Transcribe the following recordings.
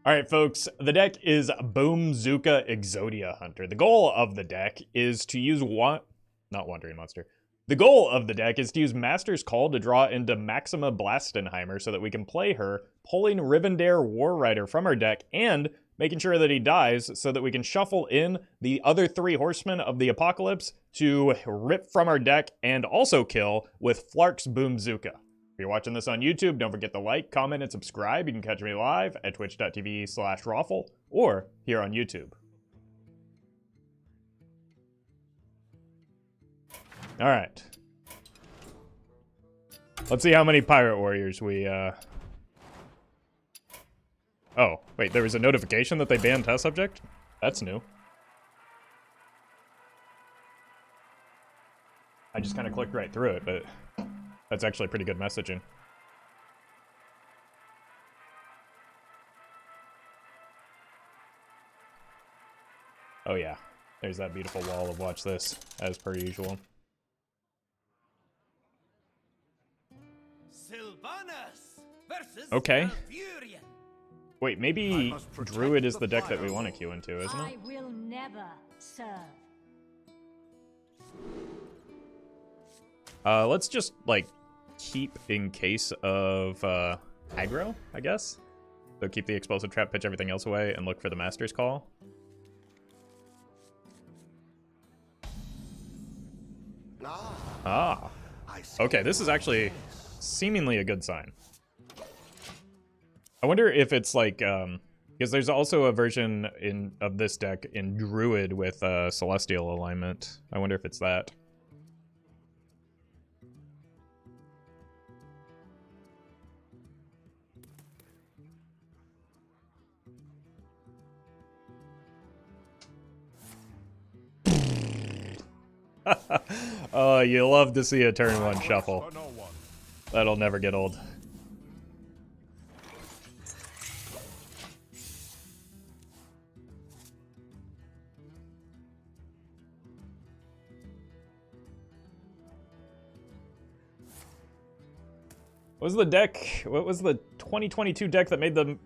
Alright folks, the deck is Boom-Zooka Exodia Hunter. The goal of the deck is to use not Wandering Monster. The goal of the deck is to use Master's Call to draw into Maxima Blastenheimer so that we can play her, pulling Rivendare Warrider from our deck and making sure that he dies so that we can shuffle in the other 3 Horsemen of the Apocalypse to rip from our deck and also kill with Flark's Boom-Zooka. If you're watching this on YouTube, don't forget to like, comment, and subscribe. You can catch me live at twitch.tv/Roffle or here on YouTube. All right. Let's see how many Pirate Warriors we, Oh, wait, there was a notification that they banned Test Subject? That's new. I just kind of clicked right through it, but that's actually pretty good messaging. Oh yeah, there's that beautiful wall of watch this, as per usual. Okay. Wait, maybe Druid is the deck that we want to queue into, isn't it? I will never serve. Let's just, like, keep in case of, aggro, I guess? So keep the explosive trap, pitch everything else away, and look for the Master's Call. Ah. Okay, this is actually seemingly a good sign. I wonder if it's like, because there's also a version of this deck in Druid with Celestial alignment. I wonder if it's that. Oh, you love to see a turn 1 shuffle. That'll never get old. What was the deck? What was the 2022 deck that made the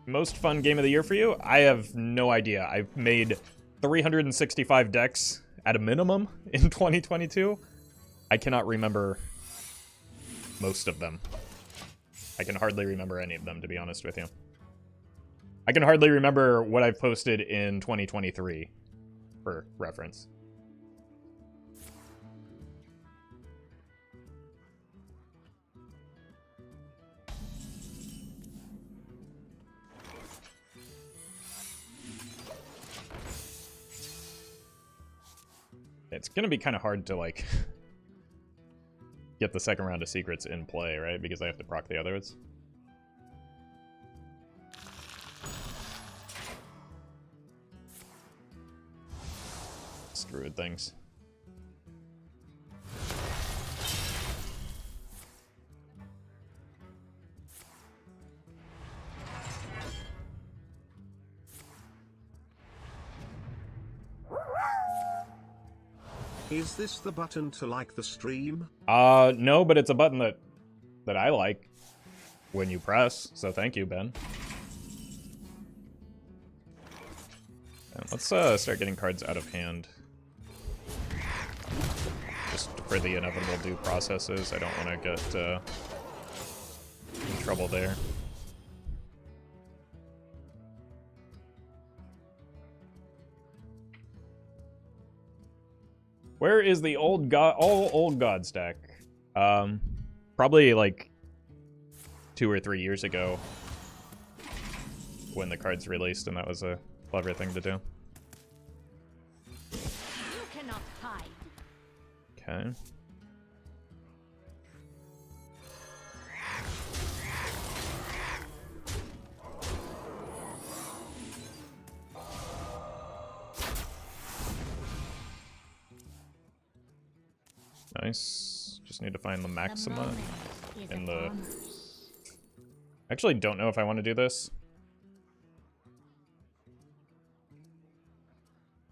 most fun game of the year for you? I have no idea. I've made 365 decks at a minimum in 2022. I cannot remember most of them. I can hardly remember any of them, to be honest with you. I can hardly remember what I've posted in 2023, for reference. It's gonna be kind of hard to, like, get the second round of secrets in play, right? Because I have to proc the others. Druid things. Is this the button to like the stream? No, but it's a button that I like when you press, so thank you, Ben. And let's start getting cards out of hand. Just for the inevitable due processes, I don't want to get in trouble there. Where is the old gods deck? Probably like 2 or 3 years ago when the cards released, and that was a clever thing to do. You cannot hide. Okay. Nice. Just need to find the Maxima in the... Actually, don't know if I want to do this.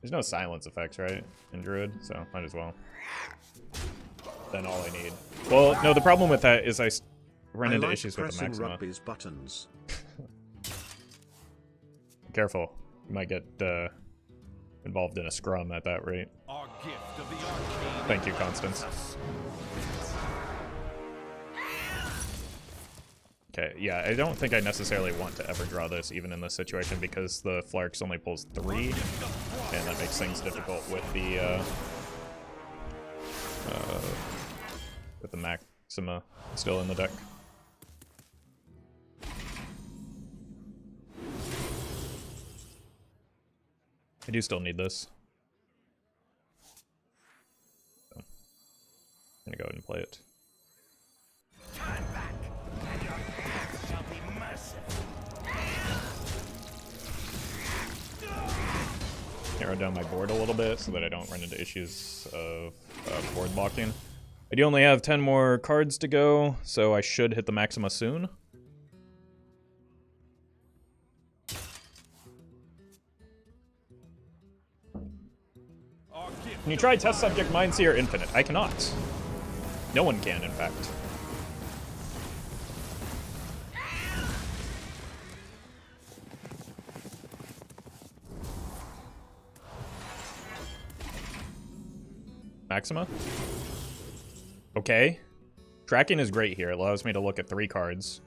There's no silence effects, right, in Druid, so might as well. Then all I need. Well, no, the problem with that is I run into issues with the Maxima. Rugby's buttons. careful. You might get involved in a scrum at that rate. Our gift of the arcane. Thank you, Constance. Okay, yeah, I don't think I necessarily want to ever draw this, even in this situation, because the Flarks only pulls 3, and that makes things difficult with the Maxima still in the deck. I do still need this. So, I'm gonna go ahead and play it. Narrow down my board a little bit so that I don't run into issues of board blocking. I do only have 10 more cards to go, so I should hit the Maxima soon. Can you try Test Subject Mindseer Infinite? I cannot. No one can, in fact. Maxima? Okay. Tracking is great here. It allows me to look at 3 cards.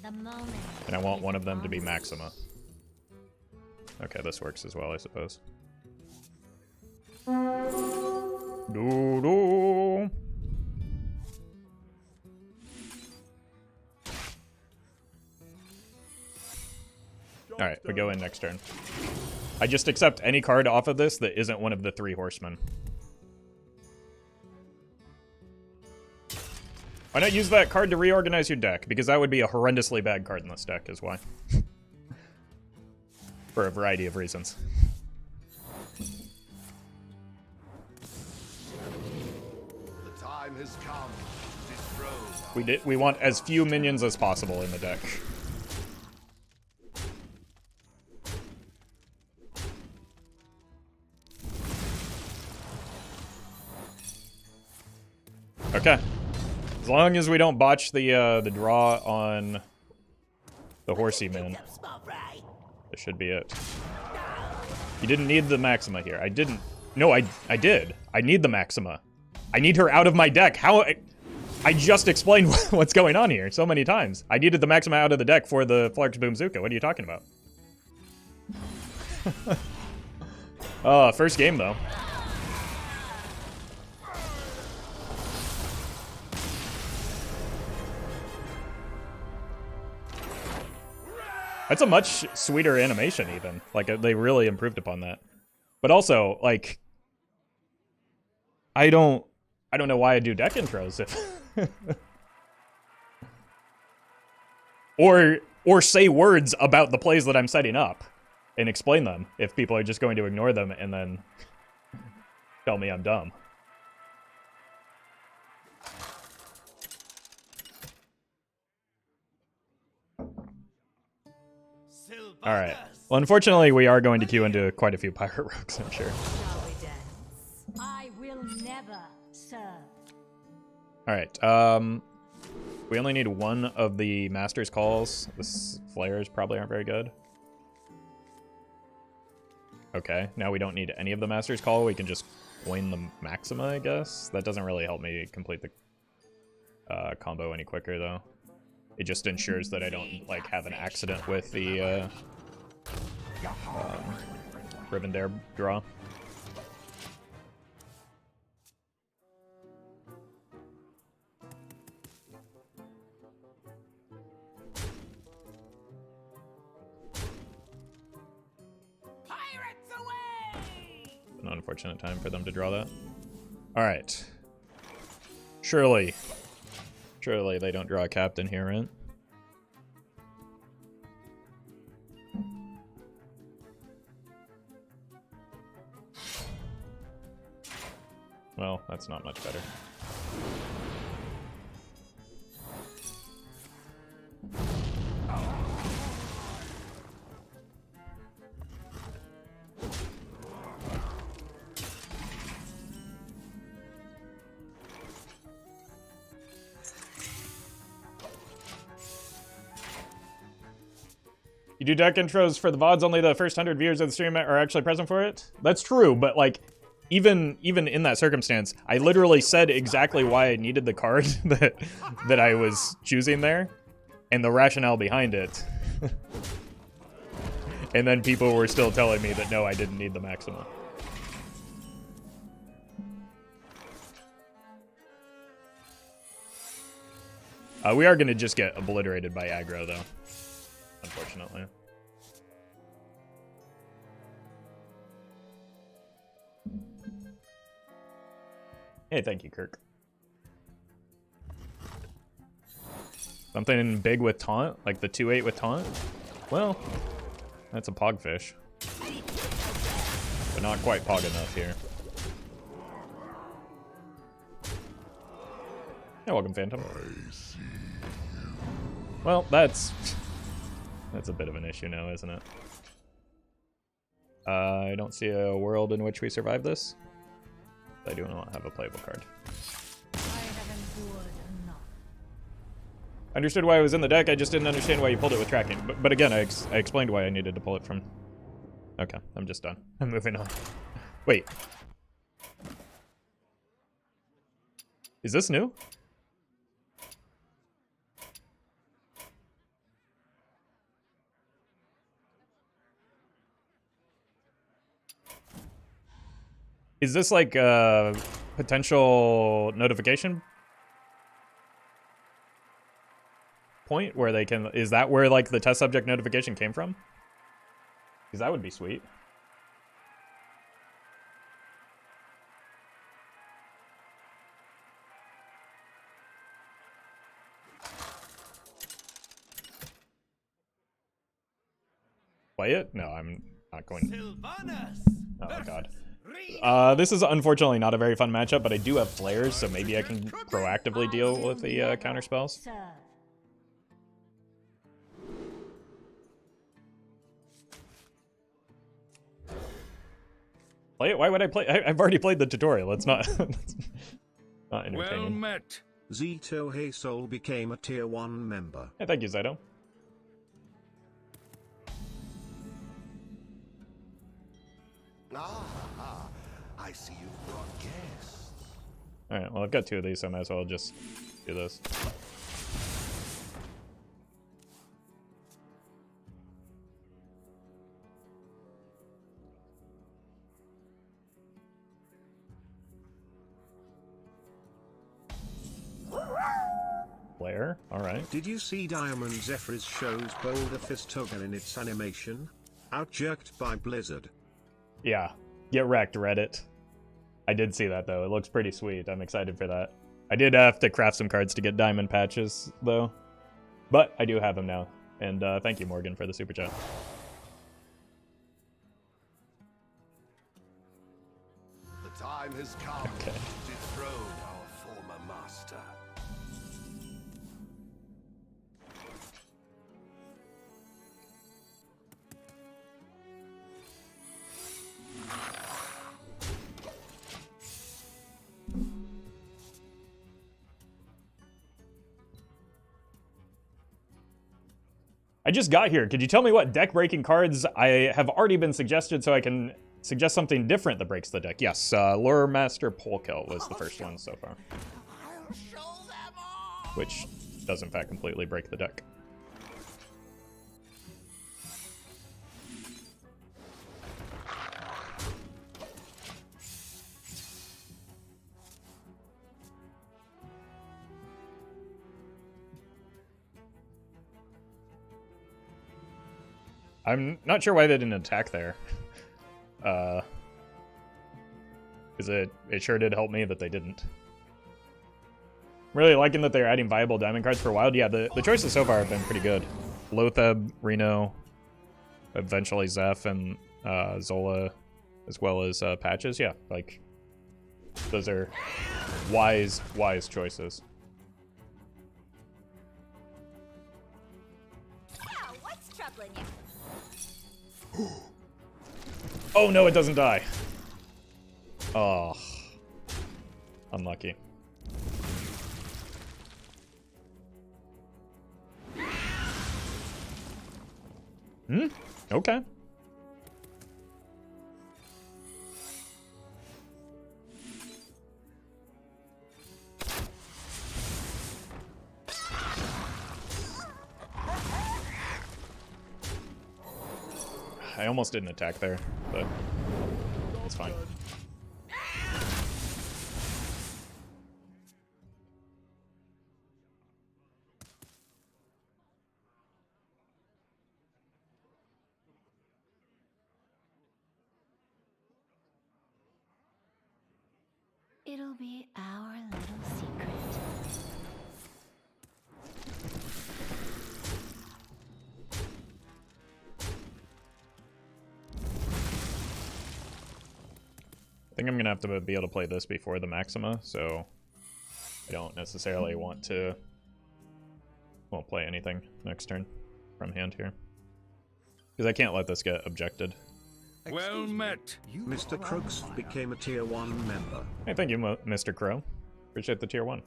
And I want one of them to be Maxima. Okay, this works as well, I suppose. Doo-doo. Alright, we go in next turn. I just accept any card off of this that isn't one of the 3 horsemen. Why not use that card to reorganize your deck? Because that would be a horrendously bad card in this deck, is why. For a variety of reasons. The time has come to dethrone. We want as few minions as possible in the deck. Okay. As long as we don't botch the draw on the horsey man, that should be it. You didn't need the Maxima here. I didn't. No, I did. I need the Maxima. I need her out of my deck. How? I just explained what's going on here so many times. I needed the Maxima out of the deck for the Flark's Boom-Zooka. What are you talking about? First game though. That's a much sweeter animation, even. Like, they really improved upon that. But also, like, I don't know why I do deck intros if or say words about the plays that I'm setting up and explain them if people are just going to ignore them and then tell me I'm dumb. All right. Well, unfortunately, we are going to queue into quite a few pirate rogues, I'm sure. I will never serve. All right. We only need 1 of the Master's Calls. The Flares probably aren't very good. Okay. Now we don't need any of the Master's Call. We can just coin the Maxima, I guess. That doesn't really help me complete the combo any quicker, though. It just ensures that I don't, like, have an accident with the Rivendare draw. Pirates away! An unfortunate time for them to draw that. Alright. Surely they don't draw a captain here, right? Well, that's not much better. You do deck intros for the VODs, only the first 100 viewers of the stream are actually present for it? That's true, but like, even in that circumstance, I literally said exactly why I needed the card that I was choosing there, and the rationale behind it. And then people were still telling me that no, I didn't need the Maxima. We are going to just get obliterated by aggro, though, unfortunately. Hey, thank you, Kirk. Something big with taunt, like the 2/8 with taunt? Well, that's a pogfish. But not quite pog enough here. Yeah, welcome, Phantom. Well, that's a bit of an issue now, isn't it? I don't see a world in which we survive this. I do not have a playable card. I have endured enough. Understood why it was in the deck, I just didn't understand why you pulled it with tracking. But again, I explained why I needed to pull it from... Okay, I'm just done. I'm moving on. Wait. Is this new? Is this like a potential notification point where they can... Is that where like the test subject notification came from? Because that would be sweet. Play it? No, I'm not going to. Oh god. This is unfortunately not a very fun matchup, but I do have flares, so maybe I can proactively deal with the counter spells. Serve. Play it? Why would I play? I've already played the tutorial. It's not, it's not entertaining. Well met. Zito Heysol became a tier 1 member. Yeah, thank you, Zyto. Ah, I see you've brought guests. Alright, well I've got 2 of these, so I might as well just do this. Flare, alright. Did you see Diamond Zephyr's shows Boulder Fistoga in its animation? Outjerked by Blizzard. Yeah, get wrecked, Reddit. I did see that, though. It looks pretty sweet. I'm excited for that. I did have to craft some cards to get diamond patches, though. But I do have them now. And thank you, Morgan, for the super chat. The time has come Okay. to dethrone our former master. I just got here. Could you tell me what deck-breaking cards I have already been suggested so I can suggest something different that breaks the deck? Yes, Lure Master Polkill was the first one so far. I'll show them all. Which does, in fact, completely break the deck. I'm not sure why they didn't attack there. Because it sure did help me that they didn't. I'm really liking that they're adding viable diamond cards for Wild. Yeah, the choices so far have been pretty good. Lotheb, Reno, eventually Zeph, and Zola, as well as Patches. Yeah, like, those are wise choices. Yeah, what's troubling you? Oh no, it doesn't die. Oh, unlucky. Hmm? Okay. I almost didn't attack there, but it's fine. It'll be our little secret. I think I'm gonna have to be able to play this before the Maxima, so I don't necessarily want to, won't play anything next turn from hand here. Because I can't let this get objected. Well met. Mr. Crooks became a tier 1 member. Hey, thank you, Mr. Crow. Appreciate the tier 1.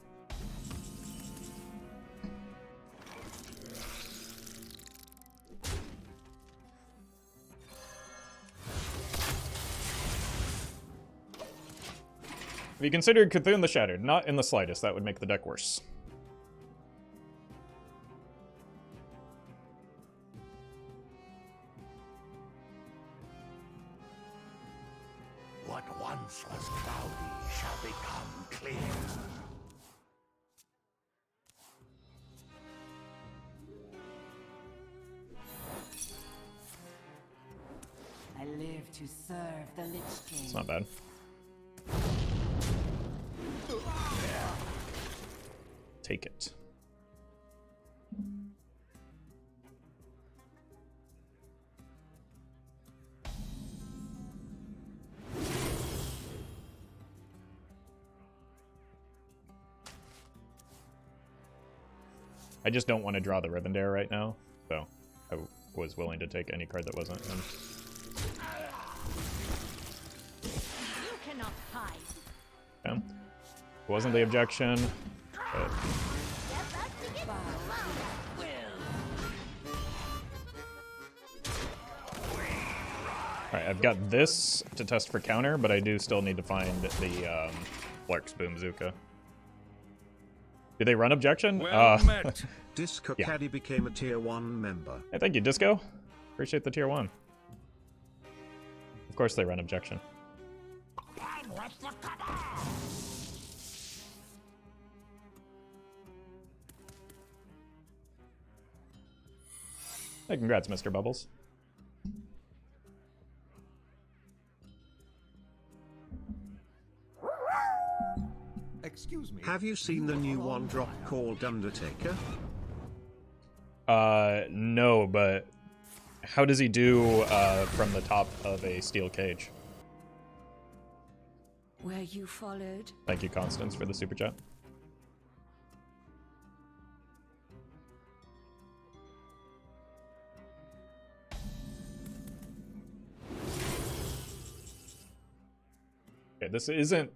Have you considered Cthulhu the Shattered? Not in the slightest. That would make the deck worse. What once was cloudy shall become clear. I live to serve the Lich King. It's not bad. Take it. I just don't want to draw the Rivendare right now, so I was willing to take any card that wasn't him. You cannot hide. Okay. It wasn't the objection, but alright, I've got this to test for counter, but I do still need to find the Flark's Boom-Zooka. Do they run objection? Well met. Disco Yeah. Caddy became a tier 1 member. Hey, thank you, Disco. Appreciate the tier 1. Of course they run objection. Hey, congrats, Mr. Bubbles. Excuse me. Have you seen the new one drop called Undertaker? No, but how does he do from the top of a steel cage? Were you followed? Thank you, Constance, for the super chat. Okay, this isn't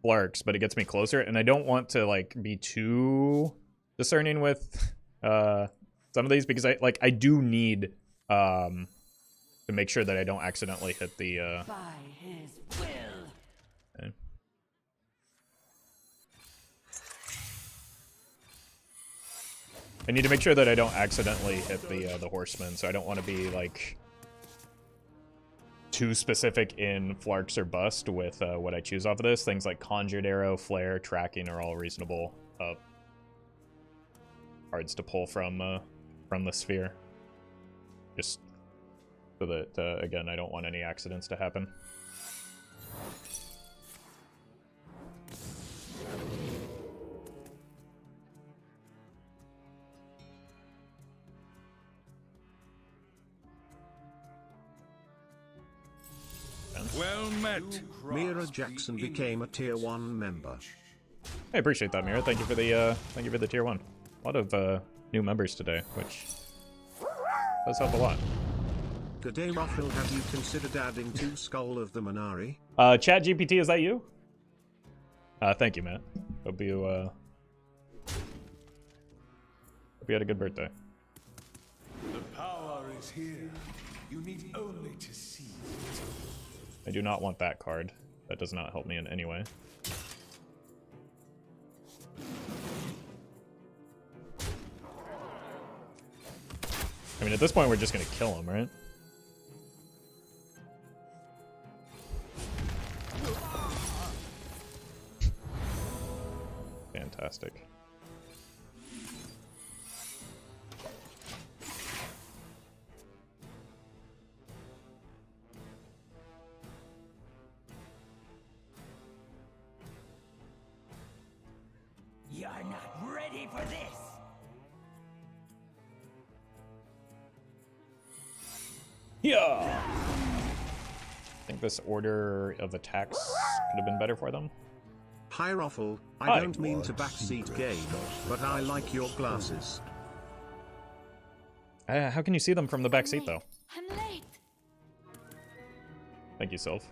Flark's, but it gets me closer, and I don't want to like be too discerning with some of these because I do need to make sure that I don't accidentally hit the By his will. okay. I need to make sure that I don't accidentally hit the horseman, so I don't want to be like too specific in Flarks or Bust with what I choose off of this. Things like Conjured Arrow, Flare, Tracking are all reasonable cards to pull from the sphere. Just so that, again, I don't want any accidents to happen. Well met. Mira Jackson became a tier 1 member. I appreciate that, Mira. Thank you for the tier 1. A lot of new members today, which does help a lot. Good day, Roffle. Have you considered adding 2 Skull of the Minari? Chat GPT, is that you? Thank you, Matt. Hope you had a good birthday. The power is here. You need only to seize it. I do not want that card. That does not help me in any way. I mean, at this point, we're just gonna kill him, right? Fantastic. You're not ready for this. Yeah. I think this order of attacks could have been better for them. Hi Roffle, I Hi. don't mean to backseat game, but I like your glasses. How can you see them from the back seat, though? I'm late. Thank you, Sylph.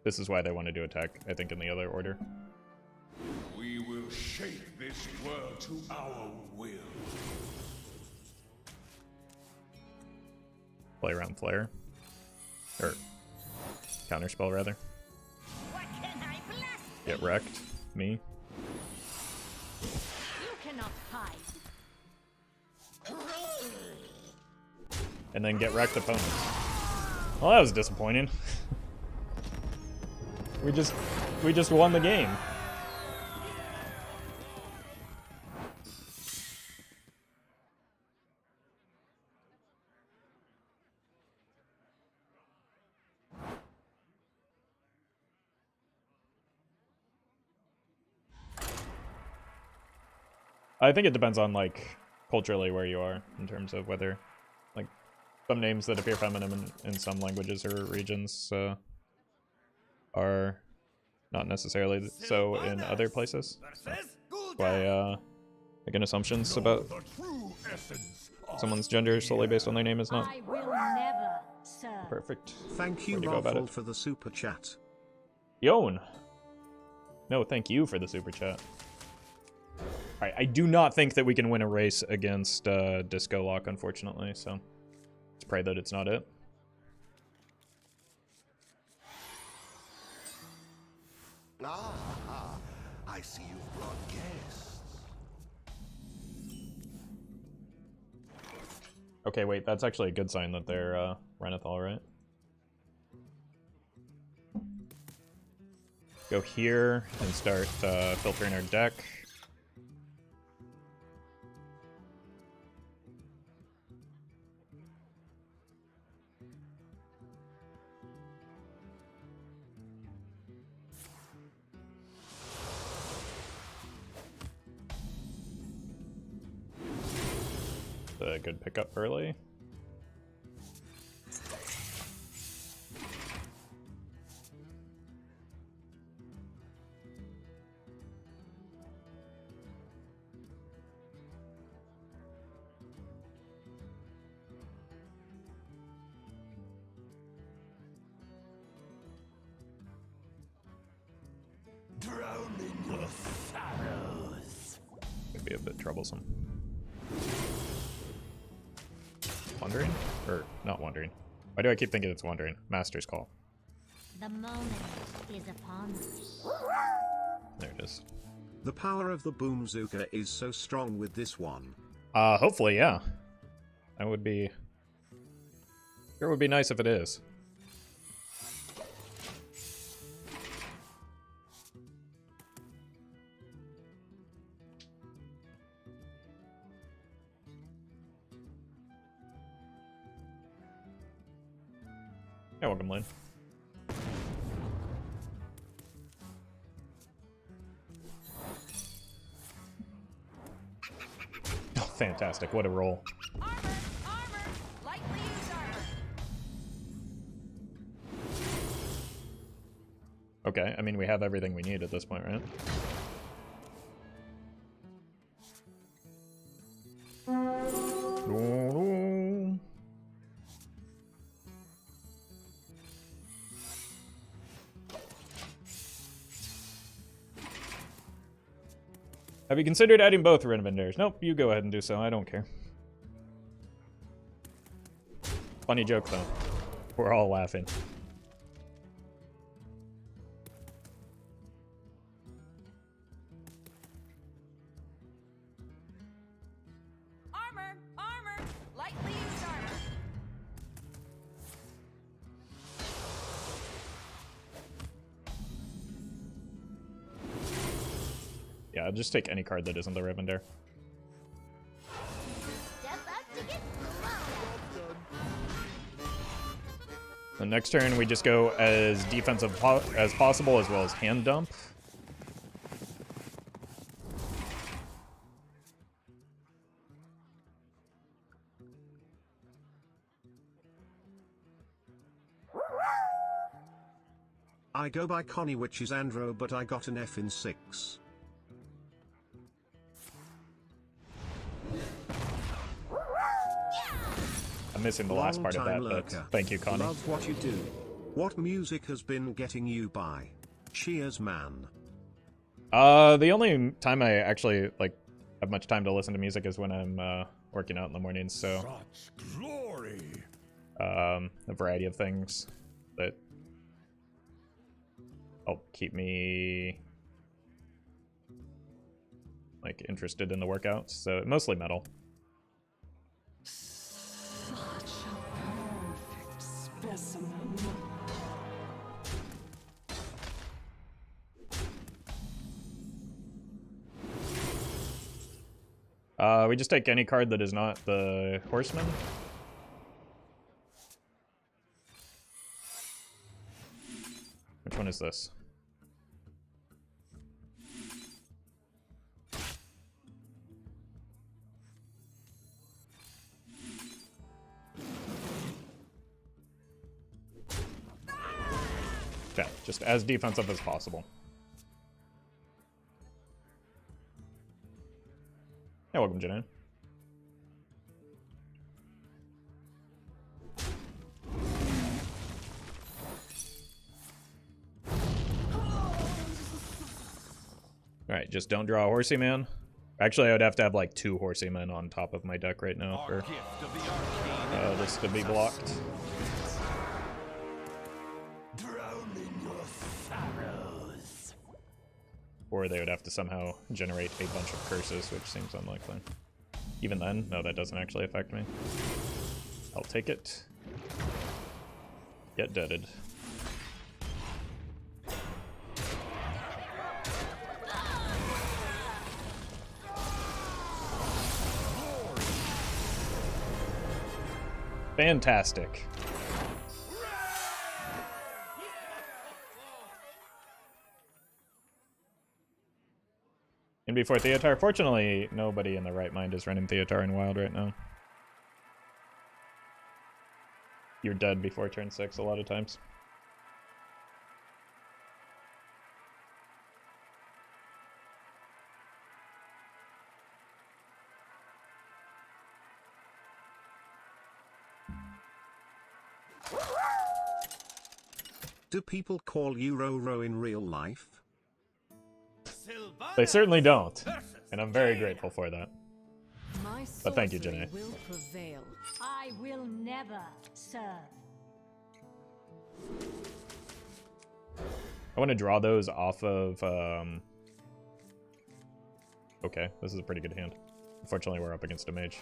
This is why they wanted to attack, I think, in the other order. We will shape this world to our will. Play around Flare. Or counterspell, rather. What can I blast? Get wrecked. Me. You cannot hide. And then get wrecked opponents. Well, that was disappointing. We just won the game. I think it depends on, like, culturally where you are in terms of whether, like, some names that appear feminine in some languages or regions are not necessarily so in other places. Why making assumptions about someone's gender solely based on their name is not I will never serve. perfect. Thank you Way to go about Roffle it. for the super chat. Yon. No, thank you for the super chat. Alright, I do not think that we can win a race against Disco Lock, unfortunately, so let's pray that it's not it. Ah, I see you've brought guests. Okay, wait, that's actually a good sign that they're Renethal, right? Go here and start filtering our deck. A good pickup early. Drowning your sorrows. Could be a bit troublesome. Wandering? Or not wandering. Why do I keep thinking it's wandering? Master's Call. The moment is upon us. There it is. The power of the Boom-Zooka is so strong with this one. Hopefully, yeah. That would be... Sure would be nice if it is. Yeah, welcome, Lynn. Oh, fantastic. What a roll. Armor! Armor! Lightly used armor! Okay, I mean, we have everything we need at this point, right? Have you considered adding both Rivendares? Nope, you go ahead and do so. I don't care. Funny joke, though. We're all laughing. Armor! Armor! Lightly used armor. Yeah, I'll just take any card that isn't the Rivendare. Step up to get blown. The next turn, we just go as defensive as possible, as well as hand dump. I go by Connie, which is Andro, but I got an F in 6. I'm missing the last part of that, Long-time but lurker. thank you, Connie. Love what you do. What music has been getting you by? Cheers, man. The only time I actually have much time to listen to music is when I'm working out in the mornings. So Such glory. a variety of things that help keep me interested in the workouts. So mostly metal. Such a perfect specimen. We just take any card that is not the Horseman. Which one is this? Okay, just as defensive as possible. Yeah, welcome, Janae. Alright, just don't draw a horsey man. Actually, I would have to have like 2 horsey men on top of my deck right now for this to be blocked. Drowning your sorrows. Or they would have to somehow generate a bunch of curses, which seems unlikely. Even then, no, that doesn't actually affect me. I'll take it. Get deaded. Fantastic. And before Theatar, fortunately, nobody in their right mind is running Theatar in Wild right now. You're dead before turn 6 a lot of times. Do people call you Roro in real life? They certainly don't, and I'm very grateful for that. My But thank you, sorcery Janae. will prevail. I will never serve. I want to draw those off of, okay, this is a pretty good hand. Unfortunately, we're up against a mage.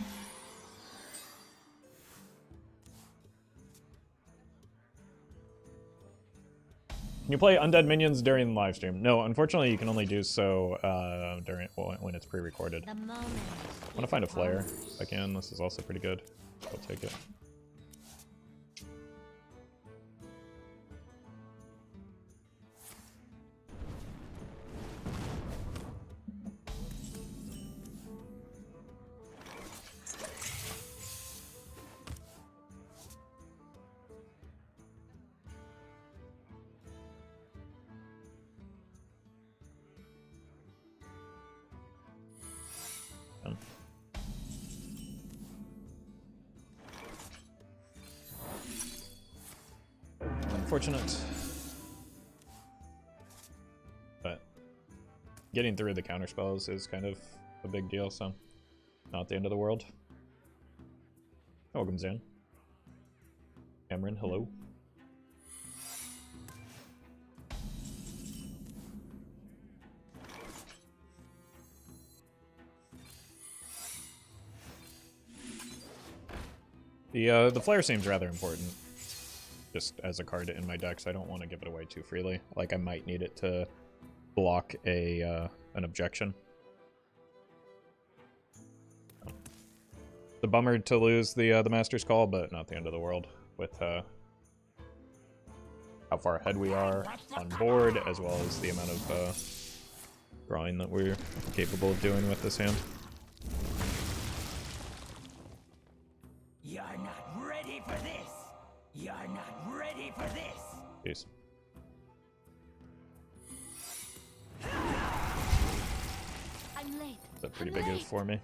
Can you play undead minions during the live stream? No, unfortunately, you can only do so when it's pre-recorded. The moment. I want to find a flare if I can. This is also pretty good. I'll take it. Unfortunate. But getting through the counterspells is kind of a big deal, so not the end of the world. Welcome, Zan. Cameron, hello. The flare seems rather important, just as a card in my deck, so I don't want to give it away too freely. Like, I might need it to block a an objection. The bummer to lose the Master's Call, but not the end of the world with how far ahead we are on board, as well as the amount of drawing that we're capable of doing with this hand. You're not ready for this. You're not ready for this. Peace. I'm late. That's a pretty big oof for me.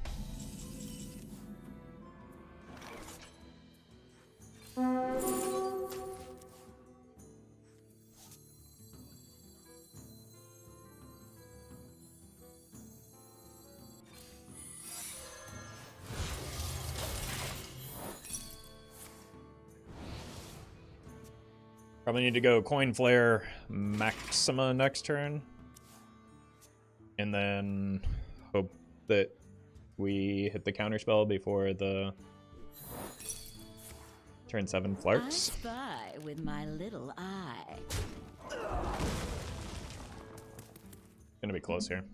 Probably need to go Coin Flare Maxima next turn. And then hope that we hit the counterspell before the turn 7 I Flarks. spy with my little eye. Gonna be close here.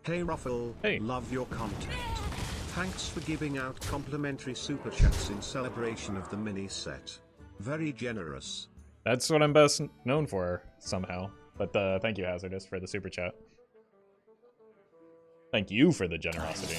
Hey Roffle, Hey. love your content. Thanks for giving out complimentary super chats in celebration of the mini set. Very generous. That's what I'm best known for, somehow. But thank you, Hazardous, for the super chat. Thank you for the generosity.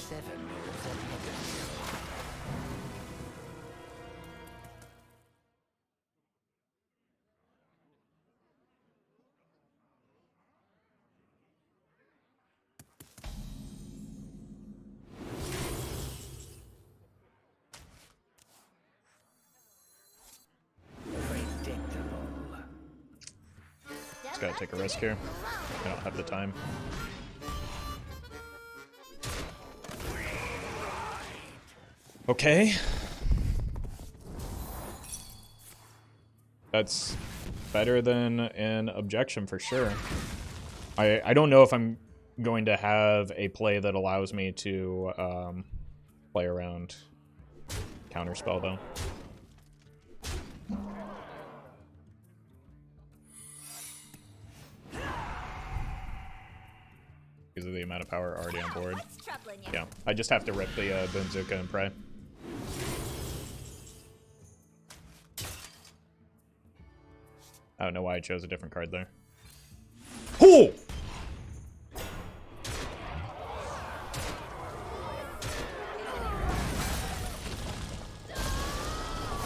Just gotta take a risk here. I don't have the time. Okay. That's better than an objection for sure. I don't know if I'm going to have a play that allows me to play around counterspell though. Because of the amount of power already on board. Yeah, I just have to rip the Boom-Zooka and pray. I don't know why I chose a different card there. Oh!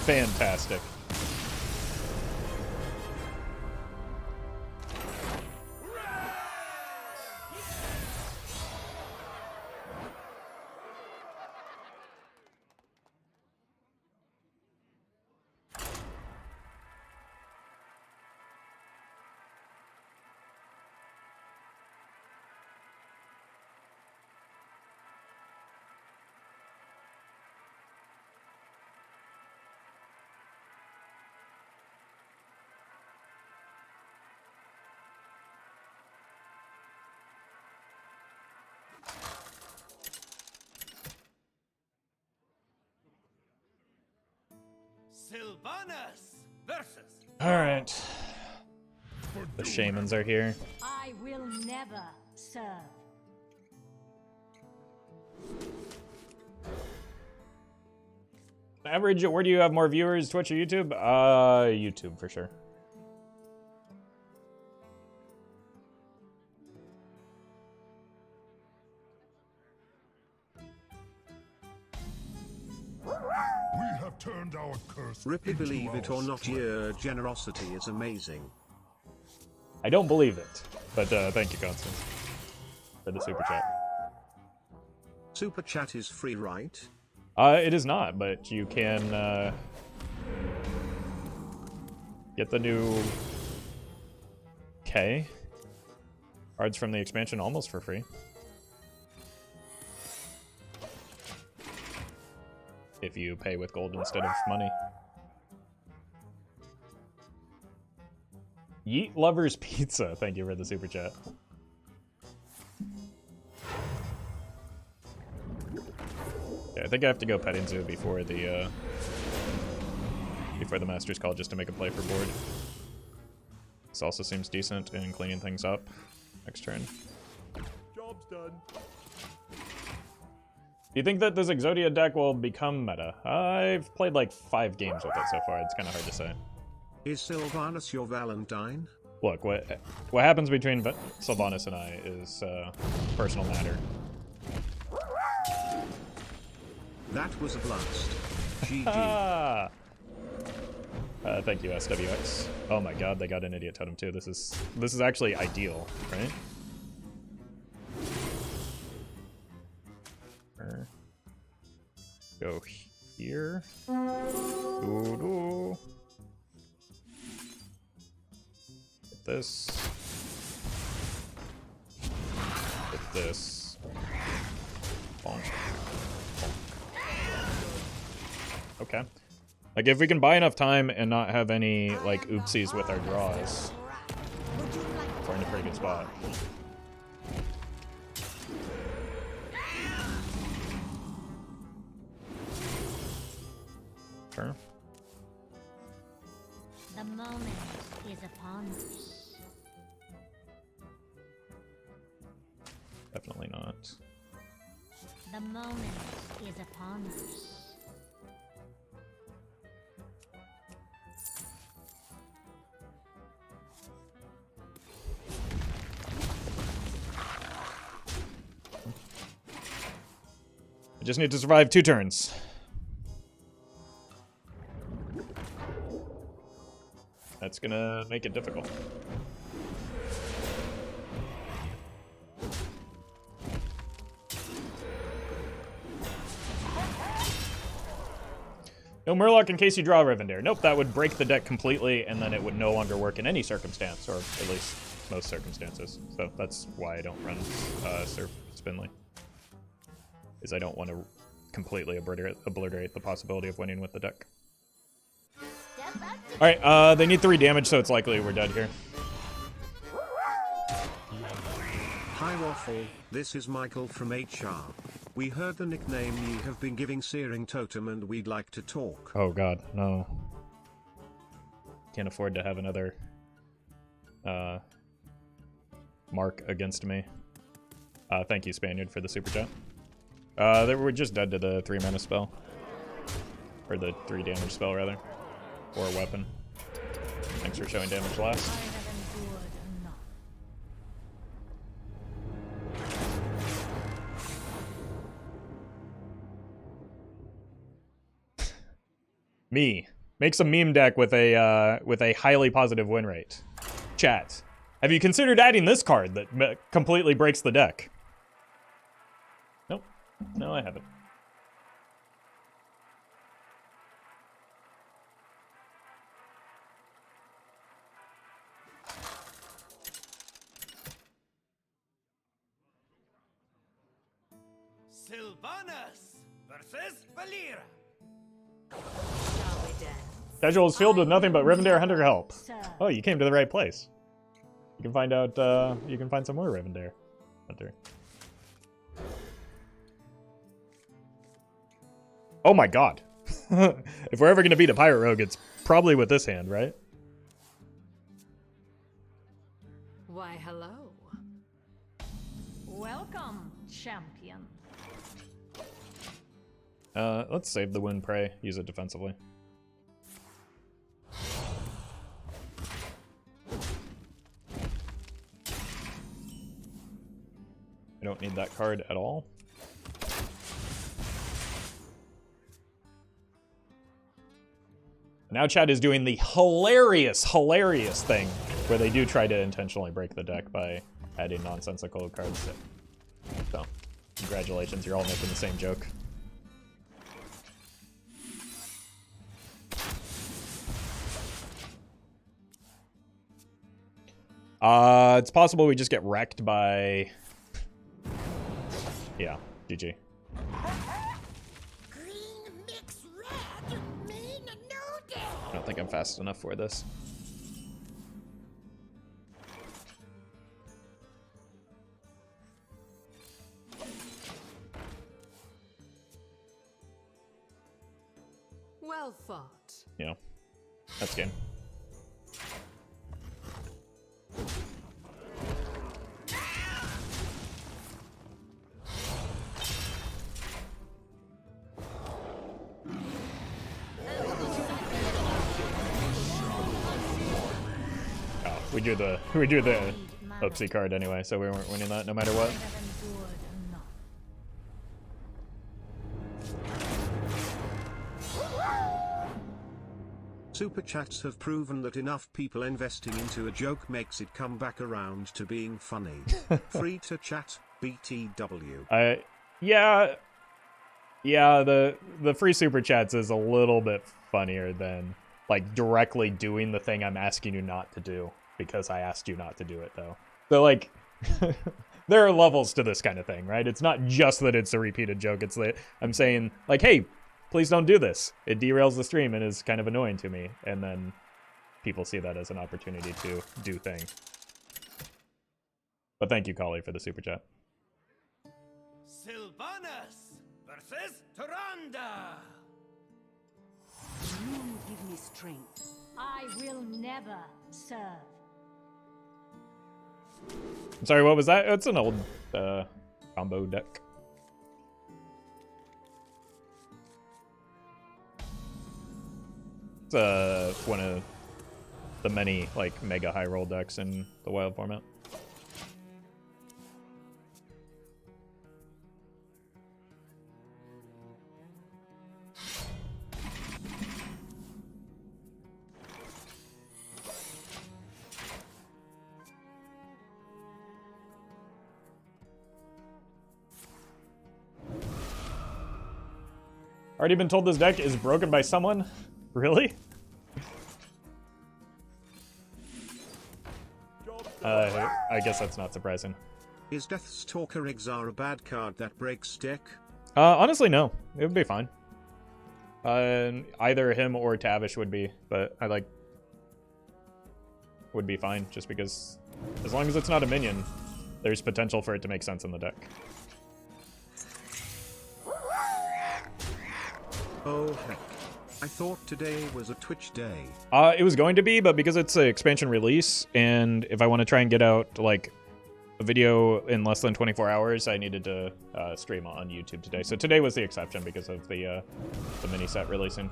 Fantastic. Sylvanas versus. All right. The shamans are here. I will never serve. Average, where do you have more viewers, Twitch or YouTube? YouTube for sure. We have turned our curse. Rippy, believe into it our or not, strength. your generosity is amazing. I don't believe it, but thank you, Constance, for the super chat. Super chat is free, right? It is not, but you can get the new Okay. Cards from the expansion almost for free. If you pay with gold instead of money. Yeet Lovers Pizza. Thank you for the super chat. Yeah, I think I have to go petting zoo before the Master's Call just to make a play for board. This also seems decent in cleaning things up. Next turn. Job's done. Do you think that this Exodia deck will become meta? I've played like 5 games with it so far. It's kind of hard to say. Is Sylvanas your Valentine? Look, what happens between Sylvanas and I is personal matter. That was a blast. GG. Ah! Thank you, SWX. Oh my god, they got an idiot totem too. This is actually ideal, right? Go here. Doo-doo. Get this. Get this. Bonk. Bonk. Okay. Like, if we can buy enough time and not have any, like, oopsies with our draws, we're in a pretty good spot. Sure. The moment is upon us. Definitely not. The moment is upon us. I just need to survive 2 turns. That's gonna make it difficult. No Murloc in case you draw Rivendare. Nope, that would break the deck completely, and then it would no longer work in any circumstance, or at least most circumstances. So that's why I don't run Surf Spinley. Is I don't want to completely obliterate the possibility of winning with the deck. Alright, they need 3 damage, so it's likely we're dead here. Hi Roffle, this is Michael from HR. We heard the nickname you have been giving Searing Totem and we'd like to talk. Oh god, no. Can't afford to have another mark against me. Thank you, Spaniard, for the super chat. They were just dead to the 3 mana spell. Or the 3 damage spell, rather. Or a weapon. Thanks for showing damage last. Me. Makes a meme deck with a highly positive win rate. Chat. Have you considered adding this card that completely breaks the deck? Nope. No, I haven't. Sylvanas versus Valera. Casual is filled with nothing but Rivendare Hunter help. Oh, you came to the right place. You can find out, you can find some more Rivendare Hunter. Oh my god. If we're ever gonna beat a Pirate Rogue, it's probably with this hand, right? Why, hello. Welcome, champion. Let's save the Wind Prey, use it defensively. I don't need that card at all. Now Chad is doing the hilarious thing where they do try to intentionally break the deck by adding nonsensical cards. So, congratulations, you're all making the same joke. It's possible we just get wrecked by... Yeah, GG. Green mix red mean noodle. I don't think I'm fast enough for this. Well fought. Yeah, that's game. Oh, we drew the Oopsie card anyway, so we weren't winning that no matter what. Super chats have proven that enough people investing into a joke makes it come back around to being funny. Free to chat, BTW. Yeah, the free super chats is a little bit funnier than like directly doing the thing I'm asking you not to do because I asked you not to do it though. So like there are levels to this kind of thing, right? It's not just that it's a repeated joke, it's that I'm saying like, hey, please don't do this. It derails the stream and is kind of annoying to me. And then people see that as an opportunity to do thing. But thank you, Kali, for the super chat. Sylvanas versus Tyrande. You give me strength. I will never serve. I'm sorry, what was that? It's an old combo deck. It's one of the many like mega high roll decks in the wild format. Already been told this deck is broken by someone? Really? I guess that's not surprising. Is Deathstalker Exar a bad card that breaks deck? Honestly, no. It would be fine. Either him or Tavish would be, but I like... would be fine, just because as long as it's not a minion, there's potential for it to make sense in the deck. Oh heck. I thought today was a Twitch day. It was going to be, but because it's an expansion release, and if I want to try and get out, like, a video in less than 24 hours, I needed to stream on YouTube today. So today was the exception because of the mini set releasing.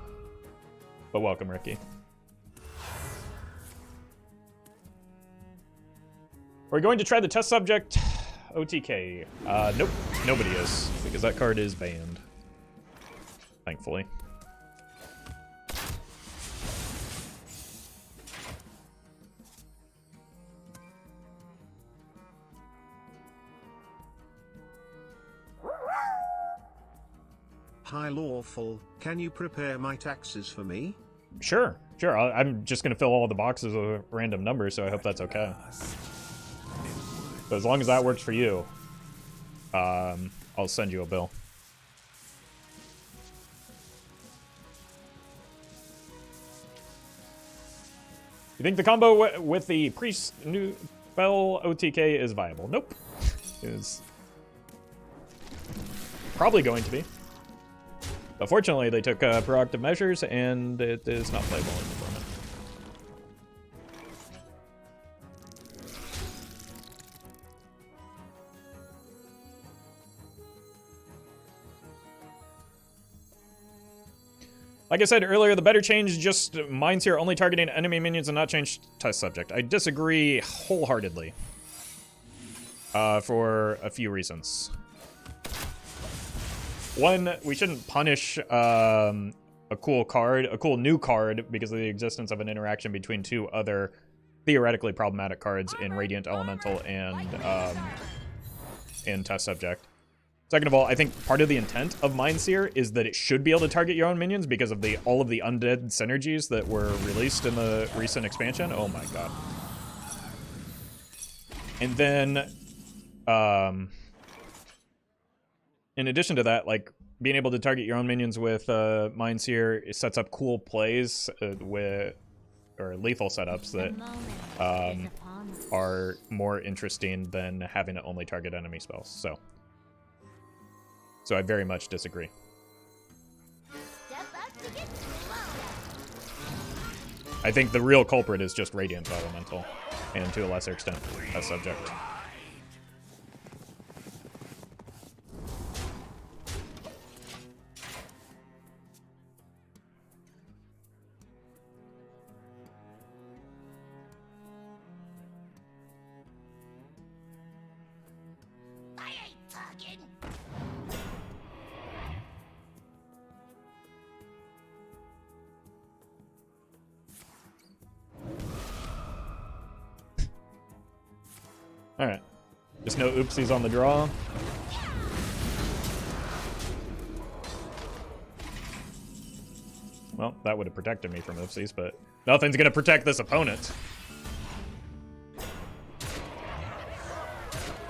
But welcome, Ricky. We're going to try the test subject OTK. Nope, nobody is, because that card is banned. Thankfully. Hi Lawful, can you prepare my taxes for me? Sure. I'm just going to fill all the boxes with random numbers, so I hope that's okay. So as long as that works for you, I'll send you a bill. You think the combo with the Priest new spell OTK is viable? Nope. Is probably going to be. But fortunately, they took proactive measures, and it is not playable in the format. Like I said earlier, the better change just mines here only targeting enemy minions and not change test subject. I disagree wholeheartedly. For a few reasons. One, we shouldn't punish a cool new card because of the existence of an interaction between two other theoretically problematic cards in Radiant Elemental and Test Subject. Second of all, I think part of the intent of Mindseer is that it should be able to target your own minions because of all of the undead synergies that were released in the recent expansion. Oh my god. And then, in addition to that, like, being able to target your own minions with Mind Seer, it sets up cool plays or lethal setups that are more interesting than having to only target enemy spells. So I very much disagree. I think the real culprit is just Radiant Elemental, and to a lesser extent, a subject. Alright. Just no oopsies on the draw. Well, that would have protected me from oopsies, but nothing's gonna protect this opponent.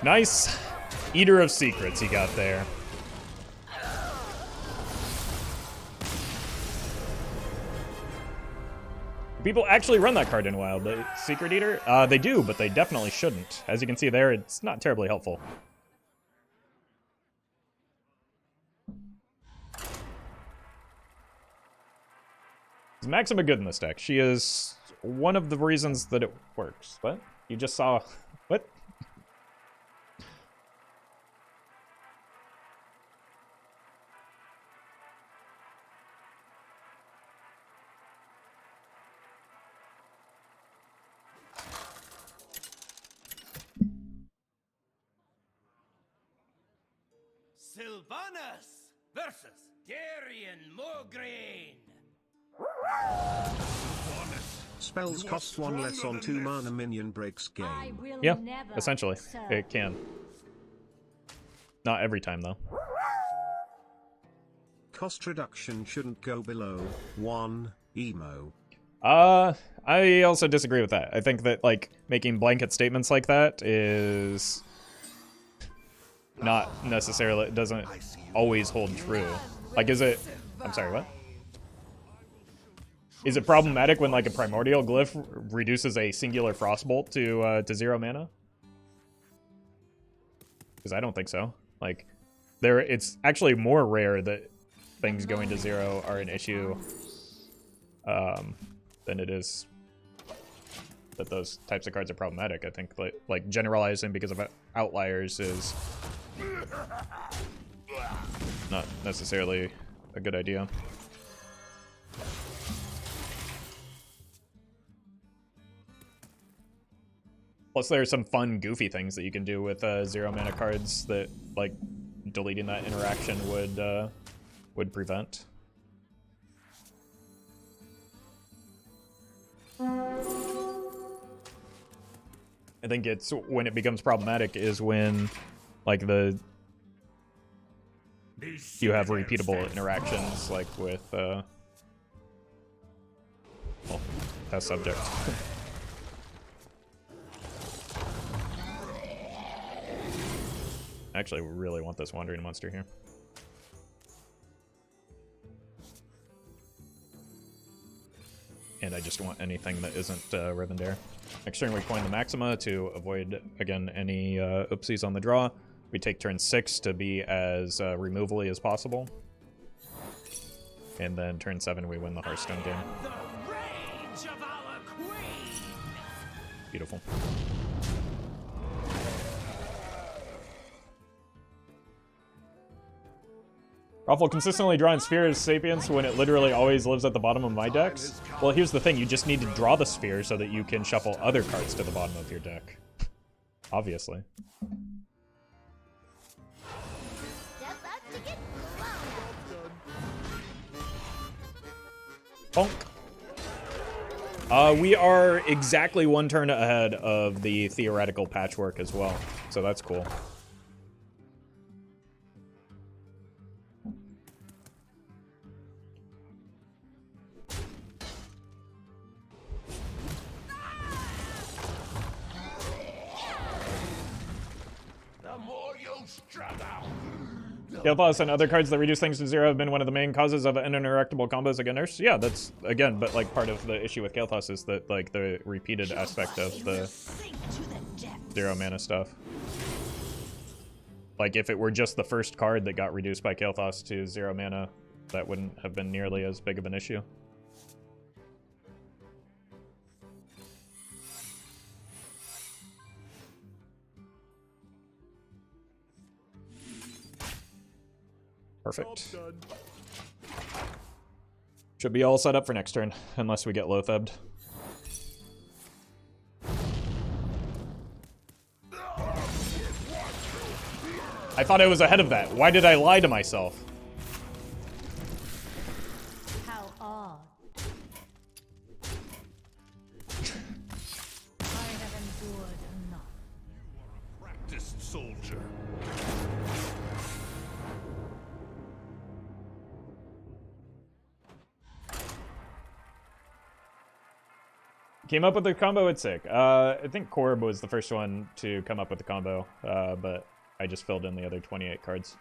Nice Eater of Secrets he got there. People actually run that card in Wild. The Secret Eater? They do, but they definitely shouldn't. As you can see there, it's not terribly helpful. Is Maxima good in this deck? She is one of the reasons that it works. What? You just saw... What? Sylvanas versus Darian Mograine. Spells cost 1 less on 2 mana, minion breaks game. Yeah, essentially. It can. Not every time, though. Cost reduction shouldn't go below 1 emo. I also disagree with that. I think that, like, making blanket statements like that is not necessarily, it doesn't always hold true. Like, is it, I'm sorry, what? Is it problematic when, like, a primordial glyph reduces a singular frostbolt to 0 mana? Because I don't think so. Like, it's actually more rare that things going to 0 are an issue than it is that those types of cards are problematic. I think, like generalizing because of outliers is not necessarily a good idea. Plus, there are some fun, goofy things that you can do with 0 mana cards that, like, deleting that interaction would prevent. I think it's when it becomes problematic is when, like, you have repeatable interactions, like with well, test subject. Actually, we really want this wandering monster here. And I just want anything that isn't Rivendare. Next turn we coin the Maxima to avoid, again, any oopsies on the draw. We take turn 6 to be as removally as possible. And then turn 7 we win the Hearthstone game. The rage of our queen. Beautiful. Roffle consistently drawing spheres Sapience when it literally always lives at the bottom of my decks. Well, here's the thing, you just need to draw the sphere so that you can shuffle other cards to the bottom of your deck. Obviously. Bonk. We are exactly 1 turn ahead of the theoretical patchwork as well, so that's cool. Gale and other cards that reduce things to 0 have been one of the main causes of uninteractable combos against nerfs. Yeah, that's, again, but like part of the issue with Gale is that like the repeated aspect of the 0 mana stuff. Like if it were just the first card that got reduced by Kael'thas to 0 mana, that wouldn't have been nearly as big of an issue. Perfect. Should be all set up for next turn, unless we get low-thubbed. I thought I was ahead of that. Why did I lie to myself? How odd. I have endured enough. Practiced soldier. Came up with the combo, it's sick. I think Korb was the first one to come up with the combo, but I just filled in the other 28 cards.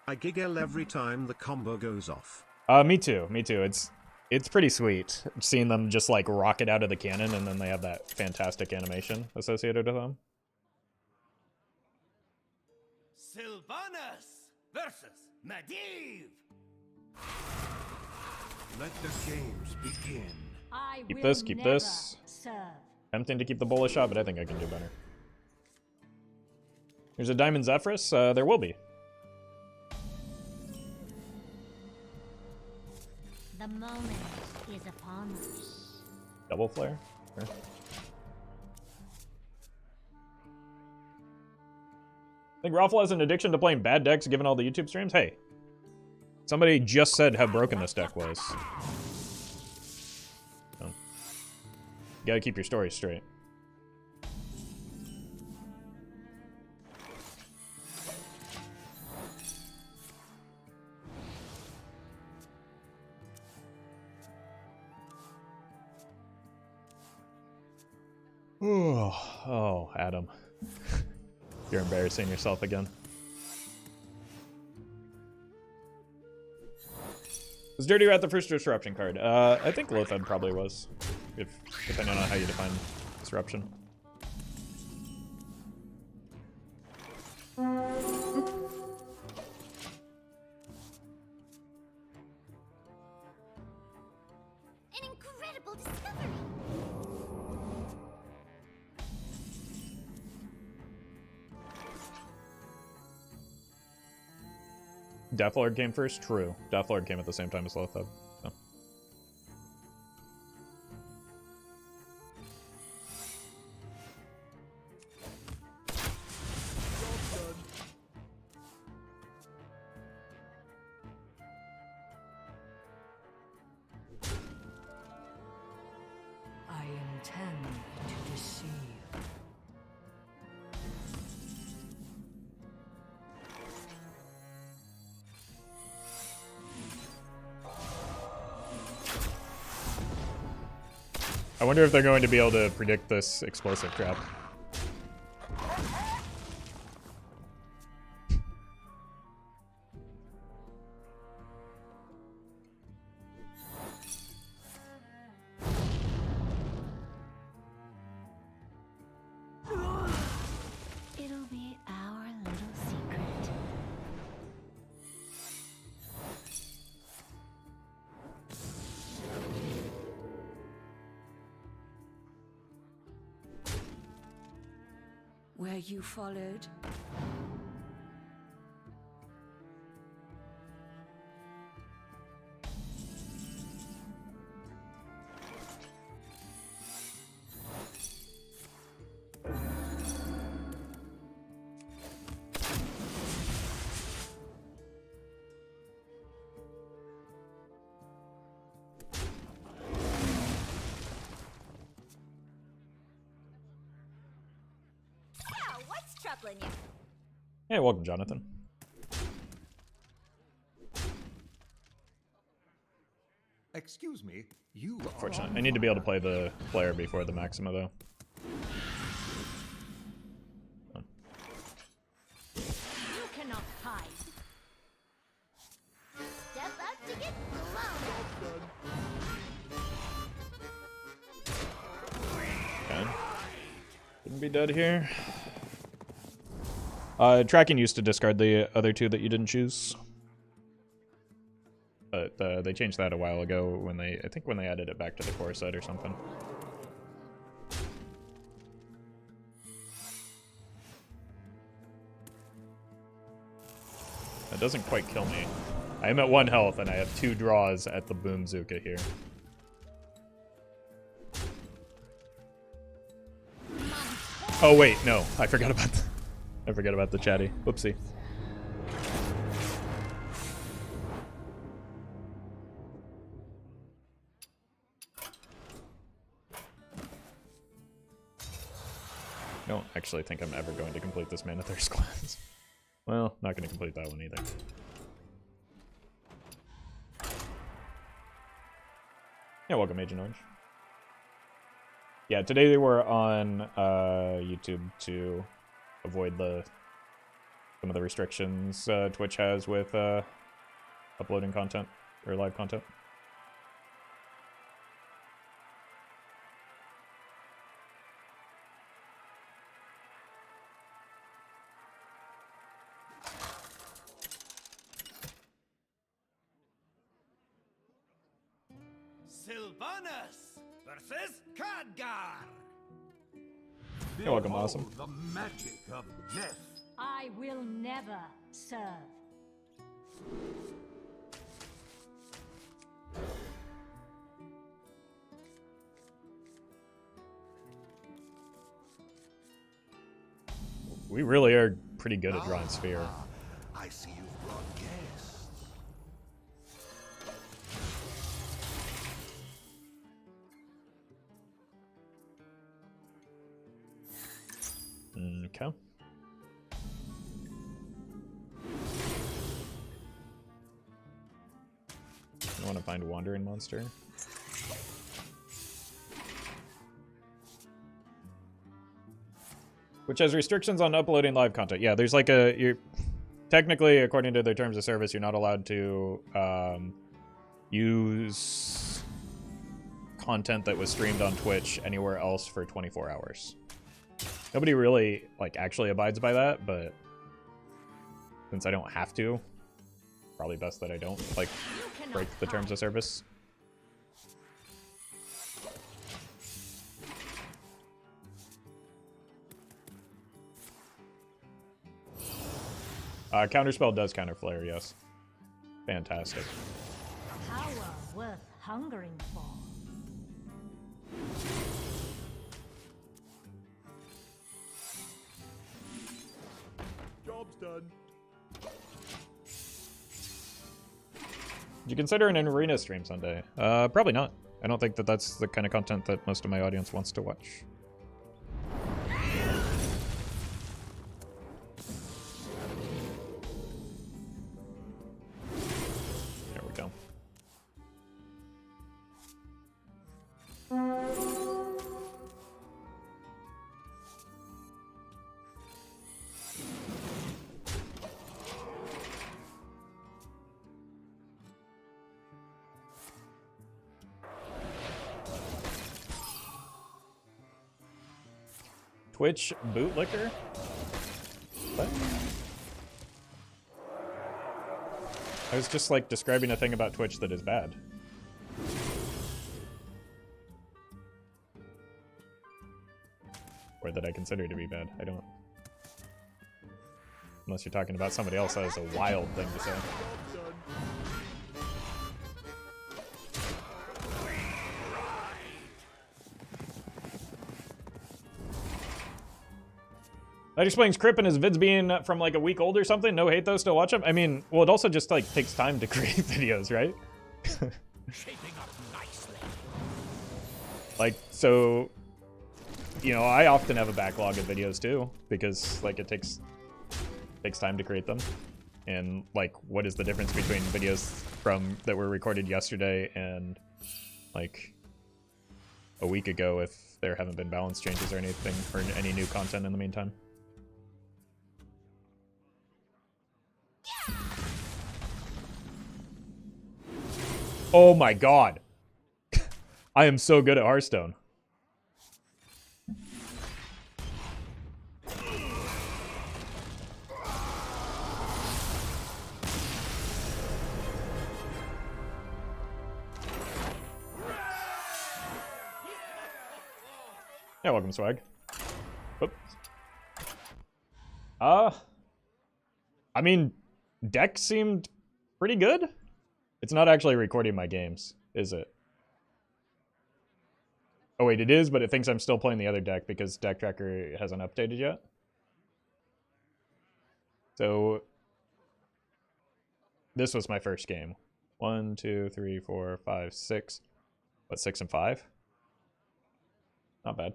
I giggle every time the combo goes off. Me too. It's pretty sweet seeing them just like rocket out of the cannon and then they have that fantastic animation associated with them. Sylvanas versus Medivh. Let the games begin. I Keep will this, keep never this. serve. Tempting to keep the Bola Shot, but I think I can do better. There's a Diamond Zephyrus. There will be. The moment is upon us. Double Flare. Sure. I think Roffle has an addiction to playing bad decks given all the YouTube streams. Hey, somebody just said how broken this deck was. So, you gotta keep your story straight. Oh, Adam. You're embarrassing yourself again. Was Dirty Rat the first disruption card? I think Lotheb probably was, depending on how you define disruption. An incredible discovery. Deathlord came first? True. Deathlord came at the same time as Lotheb. So. I intend to deceive. I wonder if they're going to be able to predict this explosive trap. It'll be our little secret. Where you followed? Troubling you. Hey, welcome, Jonathan. Excuse me, you are Fortunately, I need to be able to play the player before the Maxima, though. fine. Shouldn't be dead here. Tracking used to discard the other two that you didn't choose. But they changed that a while ago when I think when they added it back to the core set or something. That doesn't quite kill me. I am at 1 health and I have 2 draws at the Boom-Zooka here. Oh wait, no, I forgot about the chatty. Whoopsie. I don't actually think I'm ever going to complete this Mana Thirst class. Well, not going to complete that one either. Yeah, welcome, Agent Orange. Yeah, today they were on YouTube to avoid some of the restrictions Twitch has with uploading content or live content. Sylvanas versus Khadgar. You're welcome, awesome. The magic of death. I will never serve. We really are pretty good at drawing Sphere. I see you've brought guests. Okay. I want to find Wandering Monster. Which has restrictions on uploading live content. Yeah, there's like you're technically, according to their terms of service, you're not allowed to use content that was streamed on Twitch anywhere else for 24 hours. Nobody really like actually abides by that, but since I don't have to, probably best that I don't like break the terms of service. Counterspell does counter flare, yes. Fantastic. Power worth hungering for. Job's done. Would you consider an arena stream someday? Probably not. I don't think that that's the kind of content that most of my audience wants to watch. There we go. Twitch bootlicker? What? I was just like describing a thing about Twitch that is bad. Or that I consider to be bad. I don't. Unless you're talking about somebody else, that is a wild thing to say. Job's done. That explains Crip and his vids being from like a week old or something. No hate though, still watch them. I mean, well, it also just like takes time to create videos, right? Shaping up nicely. Like, so, you know, I often have a backlog of videos too, because like it takes time to create them. And like, what is the difference between videos from that were recorded yesterday and like a week ago if there haven't been balance changes or anything, or any new content in the meantime? Oh my god. I am so good at Hearthstone. Yeah, welcome, Swag. Oops. I mean, deck seemed pretty good. It's not actually recording my games, is it? Oh wait, it is, but it thinks I'm still playing the other deck because deck tracker hasn't updated yet. So this was my first game. 1, 2, 3, 4, 5, 6. What, 6 and 5? Not bad.